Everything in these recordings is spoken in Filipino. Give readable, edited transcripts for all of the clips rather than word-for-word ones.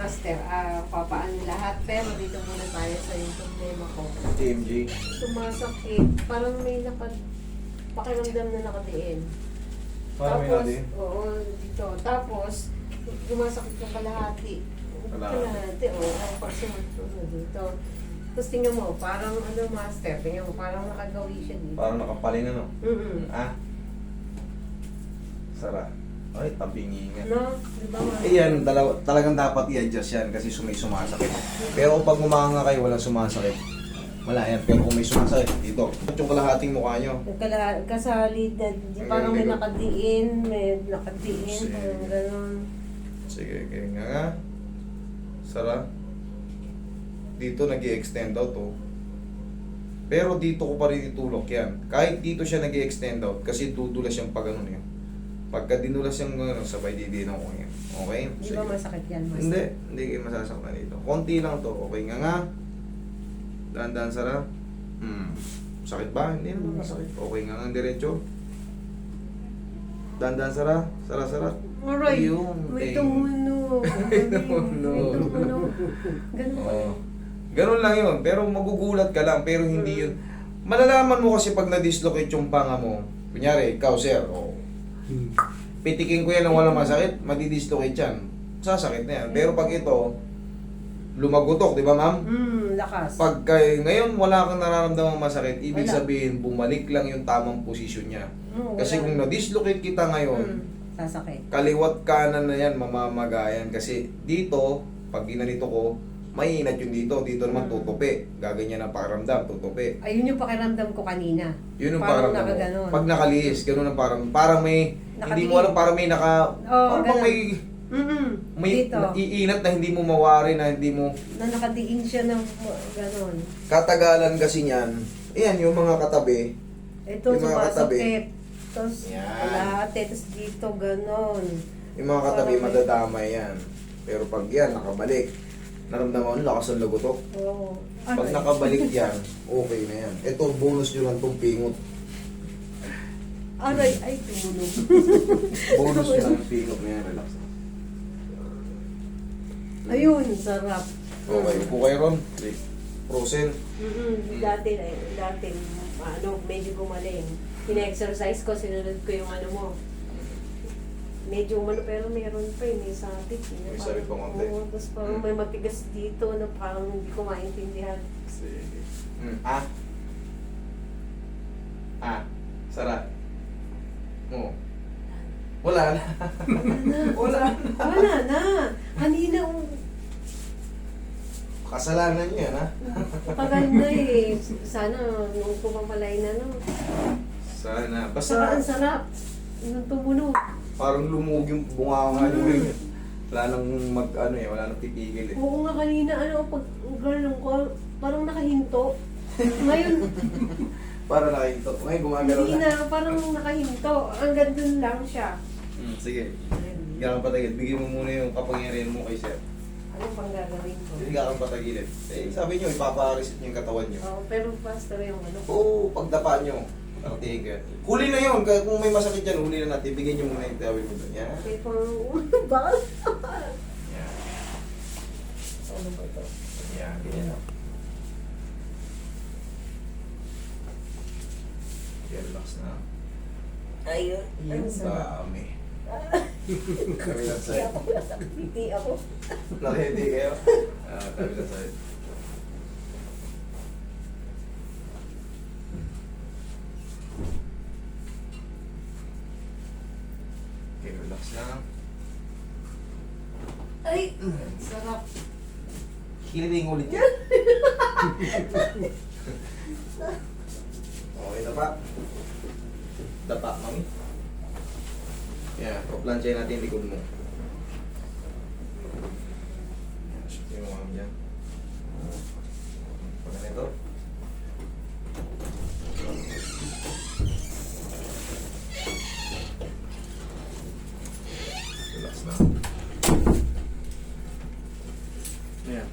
master, papaano lahat, pero dito muna tayo sa yung problema ko. TMG. Sumasakit, parang may pakiramdam na nakadiin. Parang may Tapos, natin. oo, dito. Tapos, sumasakit yung kalahati. Kalahati, oo, ang pagsumunod dito. Tapos tingnan mo, parang ano master, tingnan mo, parang nakagawi siya dito. Parang nakapalin ano. Mm-mm. Sara. Ay, tabingi nga. No? Di ba master? Yan, talagang dapat i-adjust yan kasi may sumasakit. Pero pag umanga kayo, walang sumasakit. Wala yan. Pero kung may sumasakit, dito. Yung kalahating mukha nyo. Kasalid na, parang may nakadiin, parang gano'n. Sige, kaya nga. Sara. Dito nag-i-extend out to. Pero dito ko pa rin itulok yan. Kahit dito siya nag-i-extend out kasi dudulas yung pag ano yun. Pagka dinulas yung ano, sabay didinaw ko yan. Okay? Di ba masakit yan, master? Hindi kayo masasaktan dito. Konti lang to. Okay nga. Dahan-dahan, Sara. Sakit ba? Hindi naman masakit. Okay nga, diretso. Dahan-dahan, Sara. Sara. Aray, Ayun, may thank- tumunog. tumunog. Ganun ba? Oo. Ganun lang yun. Pero magugulat ka lang. Pero hindi yun. Malalaman mo kasi pag na-dislocate yung panga mo. Kunyari, ikaw, sir. Pitikin ko yan ng walang masakit. Madidislocate yan. Sasakit na yan. Pero pag ito, lumagutok, di ba ma'am? Lakas. Pag ngayon wala kang nararamdamang masakit, ibig Wala. sabihin bumalik lang yung tamang posisyon niya. Wala. Kasi kung na-dislocate kita ngayon, Sasakit. kaliwat kanan na yan, mamamagayan. Kasi dito, pag ginanito ko, mainat yung dito. Dito naman tutupi. Gaganyan ang pakiramdam, tutupi. Ayun yung pakiramdam ko kanina. Yun yung Parang pakiramdam mo. nakaganon. Pag nakaliis, ganun ang parang may, hindi Nakatingin. mo alam, parang may parang ganun. may Dito. iinat na hindi mo mawari, na hindi mo, Na nakadiin siya ng gano'n. katagalan kasi niyan. Ayan, yung mga katabi, Ito, Yung mga katabi. sumasakit. Tapos, Yan. lahat. Tapos dito, gano'n. yung mga katabi, Parang may- madadamay yan. Pero pag yan, nakabalik, naramdaman mo, lakas ang lagotok. Oo. Pag nakabalik yan, okay na yan. Ito, bonus nyo lang itong pingot. Aray, ay, tumunog. Bonus nyo lang yung pingot na yan, relax. Ayun, sarap. Okay, upo kayo ron. Frozen. Dati, medyo gumaling. Pina-exercise ko, sinunod ko yung ano mo. Medyo pero meron pa may sabit. May sabit pa konti. Oo, tapos parang may matigas dito na parang hindi ko maintindihan. Sige. Sara. Oo. Wala na. Wala na. Wala na. Kanina, Kasalanan niyo yan, ha? tagal na eh. Sana, nung pumapalay na, no? Sana. Saka ang Basta, sarap. Nung tumunog. parang lumug yung bunganga nyo rin. Wala nang wala nang pipigil eh. Oo nga kanina, pag ganun ko, parang nakahinto. Ngayon, Para nakahinto. Ngayon gumagalaw hindi na. na, parang nakahinto. Hanggang dun lang siya. Sige. Hindi ka kang patagil. Bigyan mo muna yung kapangyarihan mo kay sir. Ano pang gagawin ko? Hindi ka kang patagilin. Eh, sabi nyo, ipapa-reset nyo yung katawan nyo. Oo, pero pastor yung ano. Oo, pagdapa nyo. Nakatingin ka. Huli na yun. Kung may masakit dyan, huli na natin. Bigyan nyo muna yung tawin mo doon. Yan. Okay, pang, bakal? Yan. Ano ba ito? Yan. Ganyan lang. Okay, relax na. Ayun. Ang sarap. Dami. Kabilang Hindi side. ako, hindi ako. Nakahindi kayo? Kabilang side. Okay, relax lang. Ay, sarap. Healing ulit yan. Okay, dapa. Dapa, mami. Yan, pa-planchayin natin yung likod mo. Yan, shoot yung mami dyan. Pag ganito. Relax na. Yan.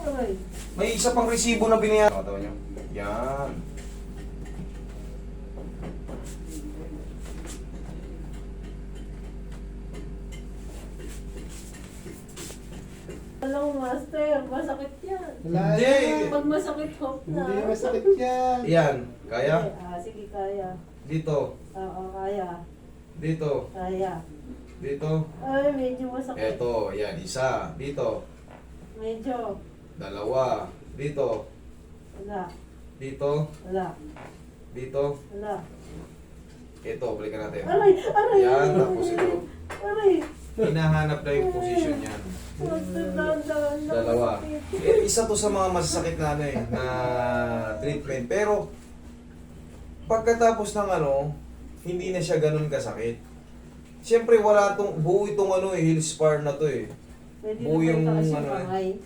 Ay, May isa pang resibo na binayaran. Nakatawa nyo? Yan. lang, master. Masakit yan. Wala Hindi. yan. Pag masakit, hope na. Hindi masakit yan. Yan. Kaya? Sige, kaya. Dito. Oo, kaya. Dito. Kaya. Dito. Ay, medyo masakit. Eto. Yan. Isa. Dito. Medyo. Dalawa. Dito. Wala. Dito. Wala. Dito. Wala. Ito. Balikan natin. Aray! Aray! Yan. Tapos ito. Aray! Hinahanap na yung position niyan. Master, dahan-dahan lang. Dalawa. Masakit. Eh, isa to sa mga masasakit na ano eh, na treatment. Pero, pagkatapos ng ano, hindi na siya ganun kasakit. Siyempre, wala tong, buo itong ano eh, heel spar na to eh. Pwede buo na yung yung ano ano, kamay.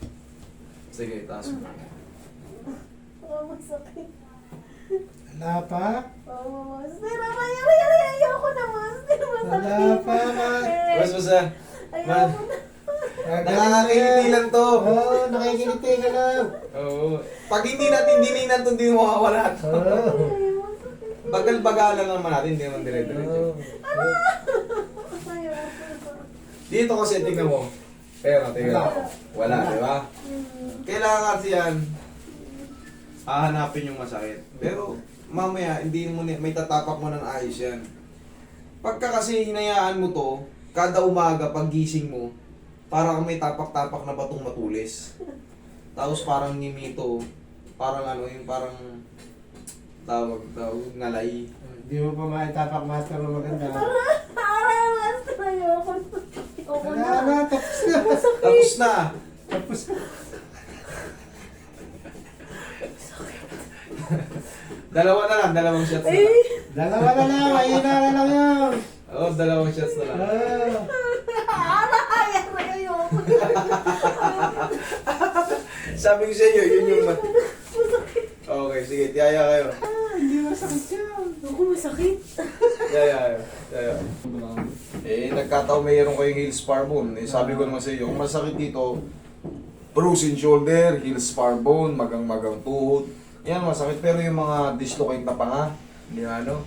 Sige, taas mo. Masakit. Wala pa. Master, aray! Ayoko na, master. Wala Masakit. pa, man. Mas basta, Ayoko na. nakakakiliti lang to. Oo, nakikiliti ka lang. Oo. Pag hindi natin dininan to, hindi mawawala to. Oo. Bagal-bagalan naman natin, hindi naman dire-diretso. Dito kasi tingnan mo. Pero tingnan mo. Wala, di ba? Kailangan kasi yan, hahanapin yung masakit. Pero mamaya, hindi mo may tatapak mo ng ayos yan. Pagka kasi hinayaan mo to, kada umaga pag gising mo, parang may tapak-tapak na batong matulis. Tapos parang ngimito, parang ano, yung parang tawag, ngalay. Hindi mo pa maitapak, master, na maganda. Aray, master. Ayoko na. Ayoko Wala na. na, tapos na. Tapos na! Tapos na. Dalawa na lang, dalawang shots na lang. Dalawa na lang, mahina na lang yun. Oo, dalawang shots na lang. Aray, ayoko na. Sabi ko sa inyo, yun yung... Masakit. Okay, sige, tiyaya kayo. Hindi masakit yan. Ako masakit. Tiyaya kayo. Tiyaya. Eh, nagkataon mayroon kayong heel spar bone. Eh, sabi ko naman sa iyo, kung masakit dito, bruise in shoulder, heel spar bone, magang-magang tuhod. Yan, masakit. Pero yung mga dislocate na panga, hindi ano,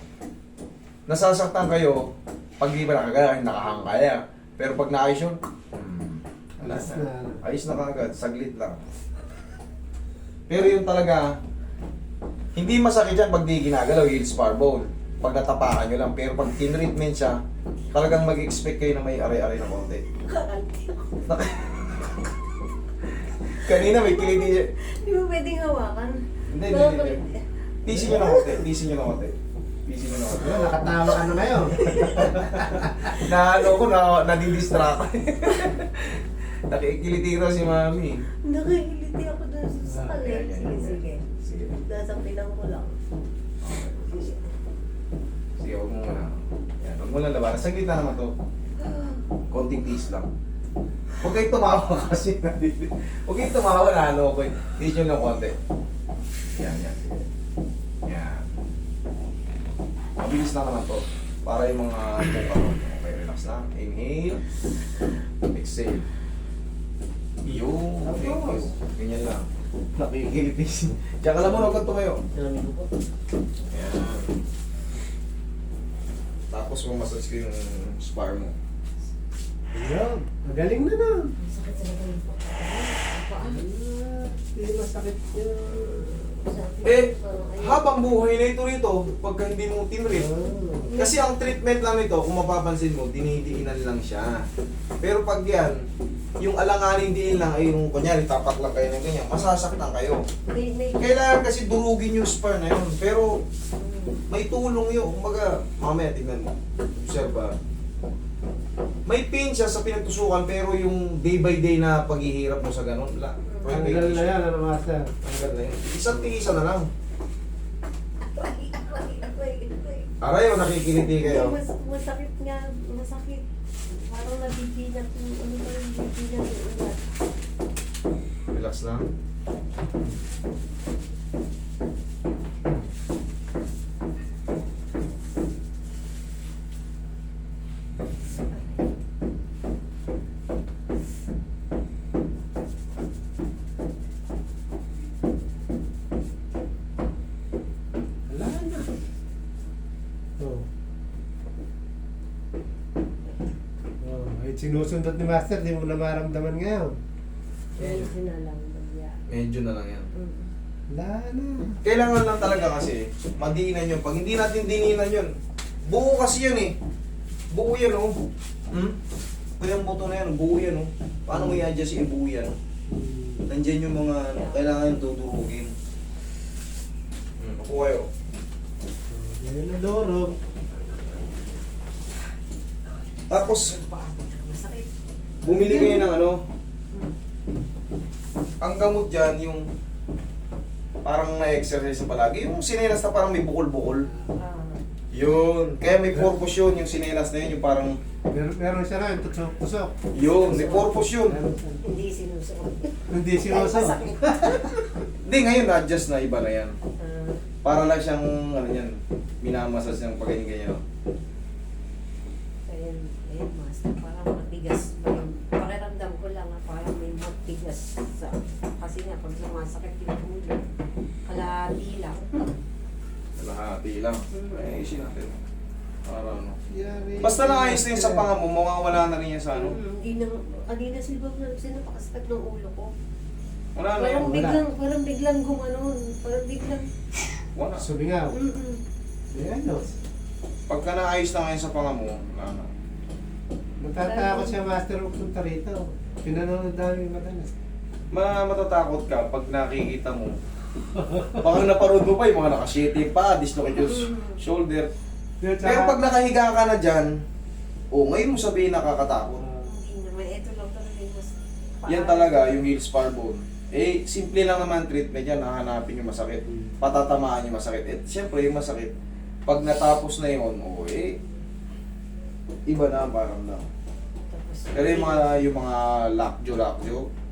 nasasaktan kayo, pag di ba nakagaya, nakahang kaya. Pero pag naayos yun, wala Ayos na. na. Ayos na kagad, saglit lang. Pero yung talaga, hindi masakit yan pag di ginagalaw, heel spar bone. Pag natapakan nyo lang. Pero pag tinreatment siya, talagang mag-expect kayo na may aray-aray na konti. Kanina may kiliti siya. Di ba pwedeng hawakan? Hindi. Tisin nyo na konti. Tisin nyo na konti. Tisin nyo na konti. Ayun, nakatawa ka na ngayon. Na ano ko, nadidistract. Nakikiliti raw si mami. Nakikiliti ako dun sa kalit. Yan. Sige. Sige. Dasampilan ko lang. Sige, huwag mo muna. Yan, huwag mo lang labanan. Saglit na naman to. Konting tiis lang. Huwag kayong tumawa kasi. Huwag kayong tumawa na ano ko. Tiis nyo lang konti. Yan. Sige. Yan. Mabilis na naman to. Para yung mga buka. Okay, relax lang. Inhale. Exhale. Thank you. Ganyan lang. Nakikilitis. Tsaka alam mo, huwag kang tumayo. Ayan. Tapos mamasage ko yung spar mo. Ayun, magaling na na. Masakit talaga yung paan. Hindi masakit yan. Eh, habang buhay na ito rito, pagka hindi mo tinrip. Kasi ang treatment lang nito, kung mapapansin mo, dinidiinan lang siya. Pero pag yan, yung alanganing diin lang ay yung kunyari, tapak lang kayo ng ganyan, masasaktan kayo. Kailangan kasi durugin yung spar na yun. Pero may tulong yun. Kumbaga, mamaya tignan mo. Observe. May pain siya sa pinagtusukan, pero yung day by day na paghihirap mo sa ganun, wala. Tanggal na yan, ano master? Tanggal na yun. Isang tigisa na lang. Aray, nakikiliti kayo. Masakit nga, masakit. Parang nabibilat yung ano ba yung nabibilat yung ulat. Relax lang. Wala na. Oh. Oh, ay sinusundot ni master, di mo na maramdaman ngayon. Medyo na lang. Yeah. Medyo na lang yan. Wala na. Kailangan lang talaga kasi madiinan yun. Pag hindi natin dininan yun, buo kasi yun eh. Buo yan oh. Kaya ang buto na yan, buo yan oh. Paano mo i-adjust yung buo yan? Nandiyan yung mga ano, kailangan yung dudurugin. Ako kayo. Yan na dorog. Tapos, Masakit. bumili kayo ng ano, ang gamot dyan, yung parang na-exercise na palagi. Yung sinelas na parang may bukol-bukol. Ah, Yun. Kaya may purpose yun, yung sinelas na yun, yung parang, Meron siya na yung tusok-tusok. yun, may purpose yun. Meron siya. hindi sinusuot. Hindi Kahit sinuso. masakit. Hindi, ngayon na-adjust na, iba na yan. Ah, Para lang siyang, ano yan, minamasas niyang pag-ganyan. ayun, master, parang matigas ba yung pakiramdam ko lang na parang may matigas sa, kasi nga pag sumasakit yung ulo, kalahati lang. Lahati lang. Ay, isin natin. Para ano. Yari. Basta naayos na yun sa panga mo, mawawala na rin yan sa ano. Hindi na, kanina silbag na sinapakasakit ng ulo ko. Wala na yan. Parang biglang gumanon, parang biglang, Wala. Sumingaw. Yan no. Pagka naayos na ngayon sa panga mo, wala na. Natatakot siya master of punta rito. Pinanonood namin madalas. Matatakot ka pag nakikita mo. Baka naparod mo pa yung mga nakashitty pa, dislocate yung shoulder. Pero pag nakahiga ka na dyan, ngayon mo sabihin nakakatakot. hindi naman, ito lang talaga yung mas Yan talaga, yung heel spar bone. Simple lang naman treatment yan, hahanapin yung masakit. Patatamaan yung masakit. Siyempre yung masakit, pag natapos na yun, iba na ang paramdam. tapos, Pero yung mga lakjo,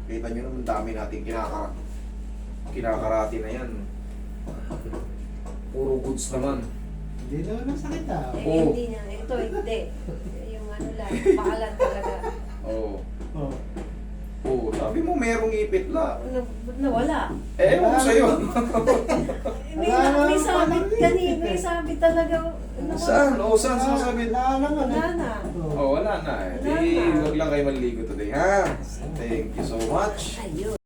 kita nyo naman dami natin kinakarati na yan. Puro goods naman. Hindi naman ang sakit ah. Oo. hindi niya, ito hindi. Yung ano lang, paalan talaga. Oo. Oh. Sabi mo merong ipit la. Nawala. Ewan ko sa'yo. May sabit kanina, may sabit talaga. Saan? Saan sinasabi? Wala naman. Wala na. Oh. Wala na. Wala na. Wag lang kayo maliligo today, ha? Thank you so much. Ayun.